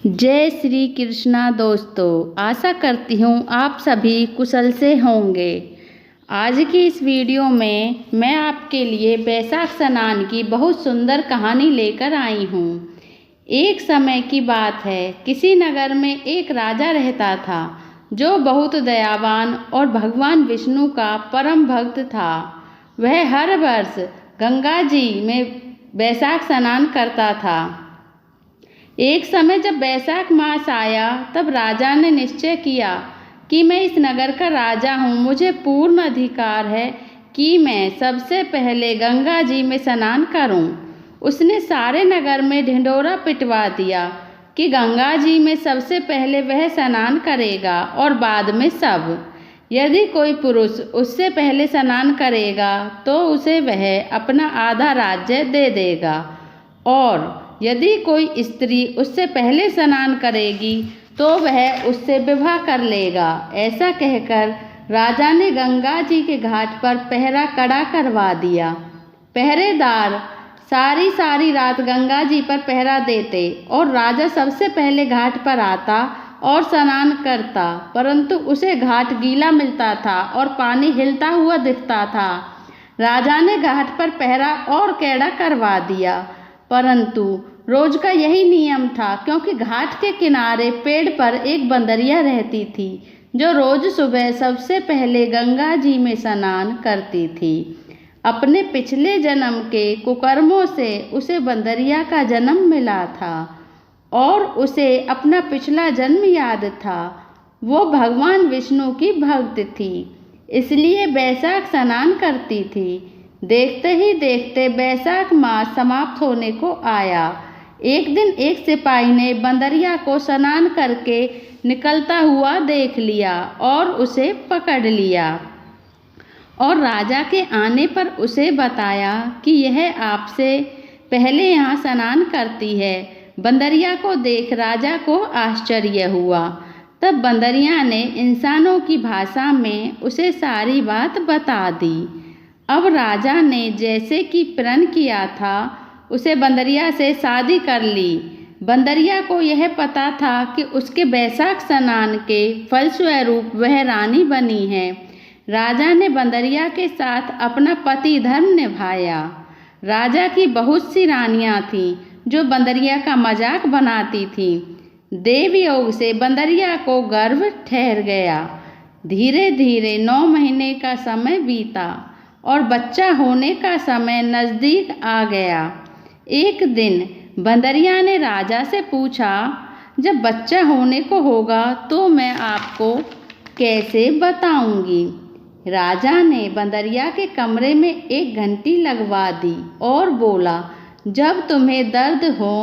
जय श्री कृष्णा दोस्तों, आशा करती हूँ आप सभी कुशल से होंगे। आज की इस वीडियो में मैं आपके लिए बैसाख स्नान की बहुत सुंदर कहानी लेकर आई हूँ। एक समय की बात है, किसी नगर में एक राजा रहता था जो बहुत दयावान और भगवान विष्णु का परम भक्त था। वह हर वर्ष गंगा जी में बैसाख स्नान करता था। एक समय जब बैसाख मास आया तब राजा ने निश्चय किया कि मैं इस नगर का राजा हूँ, मुझे पूर्ण अधिकार है कि मैं सबसे पहले गंगा जी में स्नान करूँ। उसने सारे नगर में ढिंढोरा पिटवा दिया कि गंगा जी में सबसे पहले वह स्नान करेगा और बाद में सब। यदि कोई पुरुष उससे पहले स्नान करेगा तो उसे वह अपना आधा राज्य दे देगा, और यदि कोई स्त्री उससे पहले स्नान करेगी तो वह उससे विवाह कर लेगा। ऐसा कहकर राजा ने गंगा जी के घाट पर पहरा कड़ा करवा दिया। पहरेदार सारी रात गंगा जी पर पहरा देते और राजा सबसे पहले घाट पर आता और स्नान करता, परंतु उसे घाट गीला मिलता था और पानी हिलता हुआ दिखता था। राजा ने घाट पर पहरा और कड़ा करवा दिया, परंतु रोज का यही नियम था, क्योंकि घाट के किनारे पेड़ पर एक बंदरिया रहती थी जो रोज सुबह सबसे पहले गंगा जी में स्नान करती थी। अपने पिछले जन्म के कुकर्मों से उसे बंदरिया का जन्म मिला था और उसे अपना पिछला जन्म याद था। वो भगवान विष्णु की भक्त थी, इसलिए बैसाख स्नान करती थी। देखते ही देखते बैसाख मास समाप्त होने को आया। एक दिन एक सिपाही ने बंदरिया को स्नान करके निकलता हुआ देख लिया और उसे पकड़ लिया और राजा के आने पर उसे बताया कि यह आपसे पहले यहाँ स्नान करती है। बंदरिया को देख राजा को आश्चर्य हुआ। तब बंदरिया ने इंसानों की भाषा में उसे सारी बात बता दी। अब राजा ने जैसे कि प्रण किया था, उसे बंदरिया से शादी कर ली। बंदरिया को यह पता था कि उसके बैसाख स्नान के फलस्वरूप वह रानी बनी है। राजा ने बंदरिया के साथ अपना पति धर्म निभाया। राजा की बहुत सी रानियां थीं जो बंदरिया का मजाक बनाती थीं। देव योग से बंदरिया को गर्भ ठहर गया। धीरे धीरे 9 महीने का समय बीता और बच्चा होने का समय नज़दीक आ गया। एक दिन बंदरिया ने राजा से पूछा, जब बच्चा होने को होगा तो मैं आपको कैसे बताऊंगी। राजा ने बंदरिया के कमरे में एक घंटी लगवा दी और बोला, जब तुम्हें दर्द हो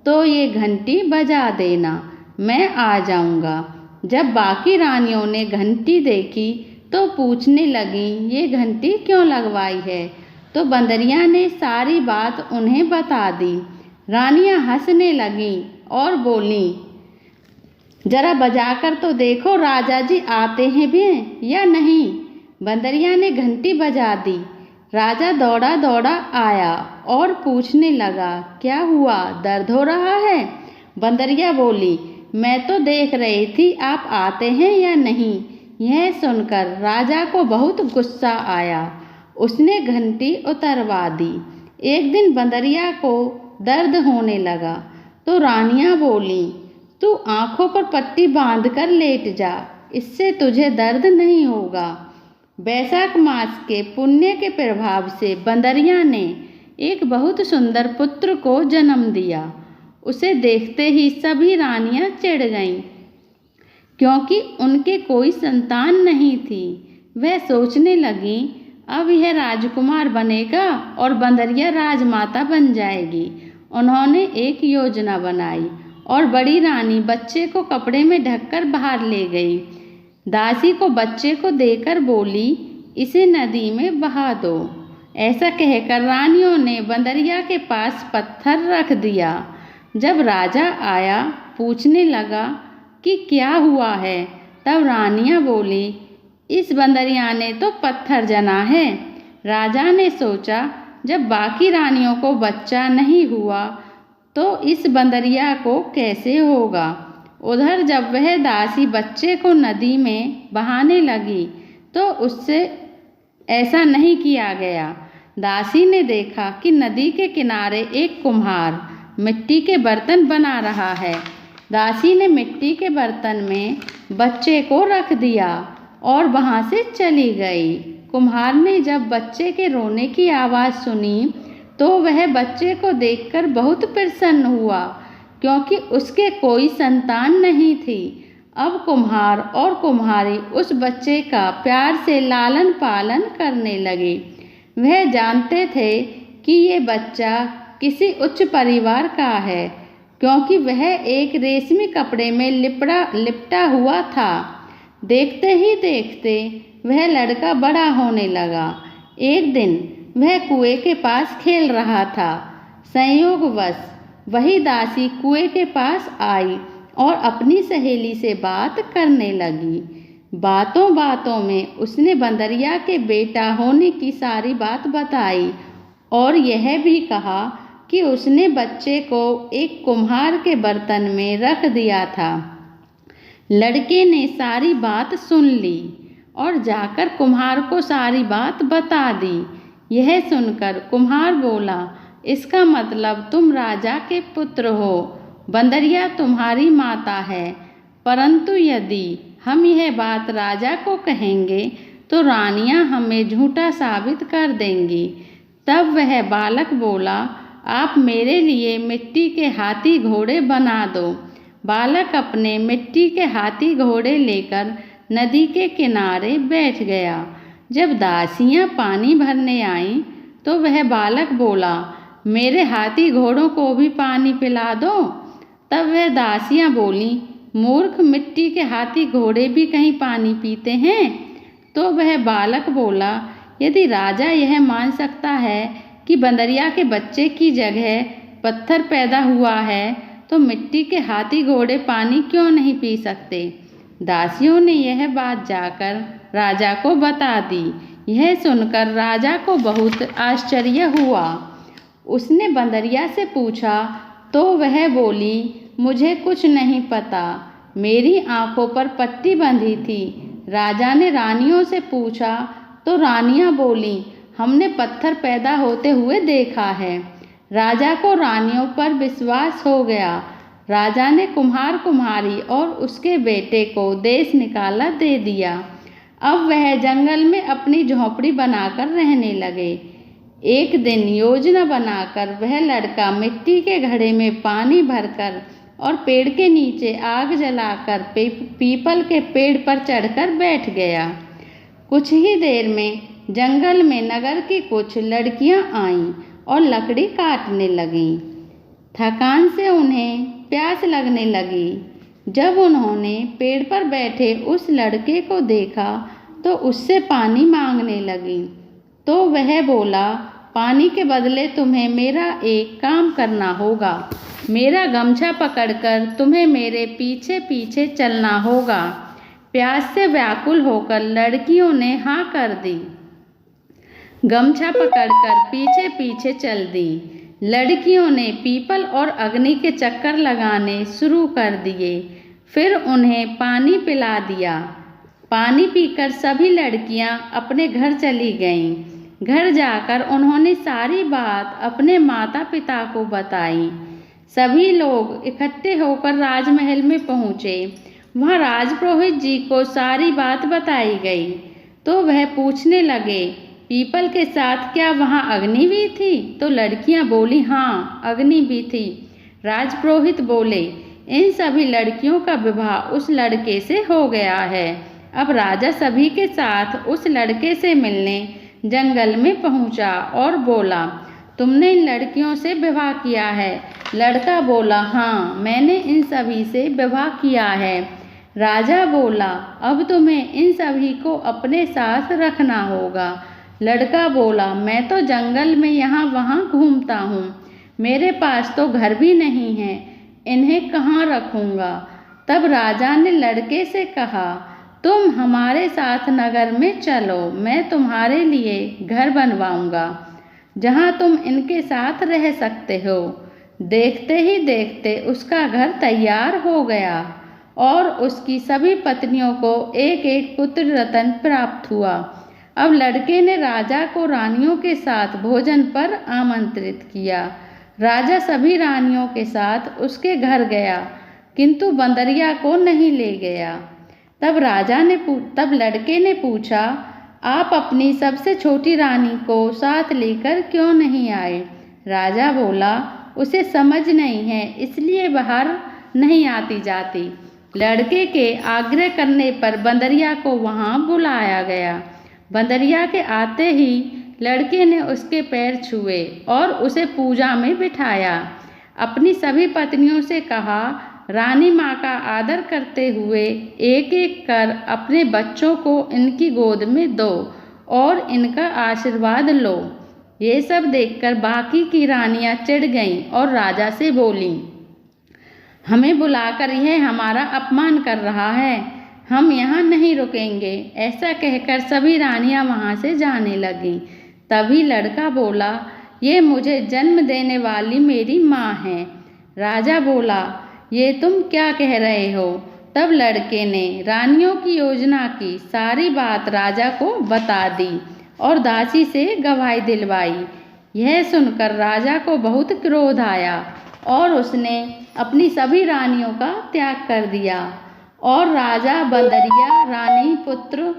तो ये घंटी बजा देना, मैं आ जाऊंगा। जब बाकी रानियों ने घंटी देखी तो पूछने लगी, ये घंटी क्यों लगवाई है। तो बंदरिया ने सारी बात उन्हें बता दी। रानियां हंसने लगीं और बोलीं, जरा बजाकर तो देखो राजा जी आते हैं भी या नहीं। बंदरिया ने घंटी बजा दी। राजा दौड़ा दौड़ा आया और पूछने लगा, क्या हुआ, दर्द हो रहा है। बंदरिया बोली, मैं तो देख रही थी आप आते हैं या नहीं। यह सुनकर राजा को बहुत गुस्सा आया। उसने घंटी उतरवा दी। एक दिन बंदरिया को दर्द होने लगा तो रानियां बोली, तू आंखों पर पट्टी बांधकर लेट जा, इससे तुझे दर्द नहीं होगा। बैसाख मास के पुण्य के प्रभाव से बंदरिया ने एक बहुत सुंदर पुत्र को जन्म दिया। उसे देखते ही सभी रानियां चिढ़ गईं, क्योंकि उनके कोई संतान नहीं थी। वह सोचने लगी, अब यह राजकुमार बनेगा और बंदरिया राजमाता बन जाएगी। उन्होंने एक योजना बनाई और बड़ी रानी बच्चे को कपड़े में ढककर बाहर ले गई। दासी को बच्चे को देकर बोली, इसे नदी में बहा दो। ऐसा कहकर रानियों ने बंदरिया के पास पत्थर रख दिया। जब राजा आया, पूछने लगा कि क्या हुआ है, तब रानियां बोली, इस बंदरिया ने तो पत्थर जना है। राजा ने सोचा, जब बाकी रानियों को बच्चा नहीं हुआ तो इस बंदरिया को कैसे होगा। उधर जब वह दासी बच्चे को नदी में बहाने लगी तो उससे ऐसा नहीं किया गया। दासी ने देखा कि नदी के किनारे एक कुम्हार मिट्टी के बर्तन बना रहा है। दासी ने मिट्टी के बर्तन में बच्चे को रख दिया और वहाँ से चली गई। कुम्हार ने जब बच्चे के रोने की आवाज़ सुनी तो वह बच्चे को देखकर बहुत प्रसन्न हुआ, क्योंकि उसके कोई संतान नहीं थी। अब कुम्हार और कुम्हारी उस बच्चे का प्यार से लालन पालन करने लगे। वह जानते थे कि ये बच्चा किसी उच्च परिवार का है, क्योंकि वह एक रेशमी कपड़े में लिपटा हुआ था। देखते ही देखते वह लड़का बड़ा होने लगा। एक दिन वह कुएं के पास खेल रहा था। संयोगवश वही दासी कुएं के पास आई और अपनी सहेली से बात करने लगी। बातों बातों में उसने बंदरिया के बेटा होने की सारी बात बताई और यह भी कहा कि उसने बच्चे को एक कुम्हार के बर्तन में रख दिया था। लड़के ने सारी बात सुन ली और जाकर कुम्हार को सारी बात बता दी। यह सुनकर कुम्हार बोला, इसका मतलब तुम राजा के पुत्र हो, बंदरिया तुम्हारी माता है। परंतु यदि हम यह बात राजा को कहेंगे तो रानियां हमें झूठा साबित कर देंगी। तब वह बालक बोला, आप मेरे लिए मिट्टी के हाथी घोड़े बना दो। बालक अपने मिट्टी के हाथी घोड़े लेकर नदी के किनारे बैठ गया। जब दासियां पानी भरने आईं तो वह बालक बोला, मेरे हाथी घोड़ों को भी पानी पिला दो। तब वह दासियां बोलीं, मूर्ख, मिट्टी के हाथी घोड़े भी कहीं पानी पीते हैं। तो वह बालक बोला, यदि राजा यह मान सकता है कि बंदरिया के बच्चे की जगह पत्थर पैदा हुआ है तो मिट्टी के हाथी घोड़े पानी क्यों नहीं पी सकते। दासियों ने यह बात जाकर राजा को बता दी। यह सुनकर राजा को बहुत आश्चर्य हुआ। उसने बंदरिया से पूछा तो वह बोली, मुझे कुछ नहीं पता, मेरी आंखों पर पट्टी बंधी थी। राजा ने रानियों से पूछा तो रानियां बोलीं, हमने पत्थर पैदा होते हुए देखा है। राजा को रानियों पर विश्वास हो गया। राजा ने कुम्हार कुम्हारी और उसके बेटे को देश निकाला दे दिया। अब वह जंगल में अपनी झोंपड़ी बनाकर रहने लगे। एक दिन योजना बनाकर वह लड़का मिट्टी के घड़े में पानी भरकर और पेड़ के नीचे आग जलाकर पीपल के पेड़ पर चढ़कर बैठ गया। कुछ ही देर में जंगल में नगर की कुछ लड़कियां आईं और लकड़ी काटने लगीं। थकान से उन्हें प्यास लगने लगी। जब उन्होंने पेड़ पर बैठे उस लड़के को देखा तो उससे पानी मांगने लगी। तो वह बोला, पानी के बदले तुम्हें मेरा एक काम करना होगा। मेरा गमछा पकड़कर तुम्हें मेरे पीछे पीछे चलना होगा। प्यास से व्याकुल होकर लड़कियों ने हाँ कर दी। गमछा पकड़कर पीछे पीछे चल दी। लड़कियों ने पीपल और अग्नि के चक्कर लगाने शुरू कर दिए। फिर उन्हें पानी पिला दिया। पानी पीकर सभी लड़कियां अपने घर चली गईं। घर जाकर उन्होंने सारी बात अपने माता पिता को बताई। सभी लोग इकट्ठे होकर राजमहल में पहुँचे। वहाँ राजपुरोहित जी को सारी बात बताई गई तो वह पूछने लगे, पीपल के साथ क्या वहाँ अग्नि भी थी? तो लड़कियां बोली, हाँ, अग्नि भी थी। राजपुरोहित बोले, इन सभी लड़कियों का विवाह उस लड़के से हो गया है। अब राजा सभी के साथ उस लड़के से मिलने जंगल में पहुंचा और बोला, तुमने इन लड़कियों से विवाह किया है? लड़का बोला, हाँ, मैंने इन सभी से विवाह किया है। राजा बोला, अब तुम्हें इन सभी को अपने साथ रखना होगा। लड़का बोला, मैं तो जंगल में यहाँ वहाँ घूमता हूँ, मेरे पास तो घर भी नहीं है, इन्हें कहाँ रखूँगा। तब राजा ने लड़के से कहा, तुम हमारे साथ नगर में चलो, मैं तुम्हारे लिए घर बनवाऊँगा जहाँ तुम इनके साथ रह सकते हो। देखते ही देखते उसका घर तैयार हो गया और उसकी सभी पत्नियों को एक एक पुत्र रत्न प्राप्त हुआ। अब लड़के ने राजा को रानियों के साथ भोजन पर आमंत्रित किया। राजा सभी रानियों के साथ उसके घर गया, किंतु बंदरिया को नहीं ले गया। तब लड़के ने पूछा, आप अपनी सबसे छोटी रानी को साथ लेकर क्यों नहीं आए? राजा बोला, उसे समझ नहीं है, इसलिए बाहर नहीं आती जाती। लड़के के आग्रह करने पर बंदरिया को वहां बुलाया गया। बंदरिया के आते ही लड़के ने उसके पैर छुए और उसे पूजा में बिठाया। अपनी सभी पत्नियों से कहा, रानी माँ का आदर करते हुए एक एक कर अपने बच्चों को इनकी गोद में दो और इनका आशीर्वाद लो। ये सब देखकर बाकी की रानियां चिढ़ गईं और राजा से बोलीं, हमें बुलाकर यह हमारा अपमान कर रहा है, हम यहाँ नहीं रुकेंगे। ऐसा कहकर सभी रानियां वहाँ से जाने लगीं। तभी लड़का बोला, ये मुझे जन्म देने वाली मेरी माँ है। राजा बोला, ये तुम क्या कह रहे हो? तब लड़के ने रानियों की योजना की सारी बात राजा को बता दी और दासी से गवाही दिलवाई। यह सुनकर राजा को बहुत क्रोध आया और उसने अपनी सभी रानियों का त्याग कर दिया और राजा बंदरिया रानी, पुत्र,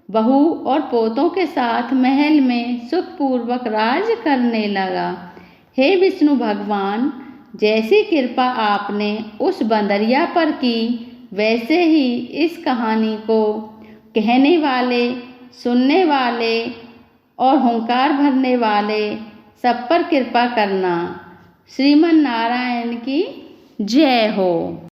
बहू और पोतों के साथ महल में सुखपूर्वक राज करने लगा। हे विष्णु भगवान, जैसी कृपा आपने उस बंदरिया पर की, वैसे ही इस कहानी को कहने वाले, सुनने वाले और हुंकार भरने वाले सब पर कृपा करना। श्रीमन नारायण की जय हो।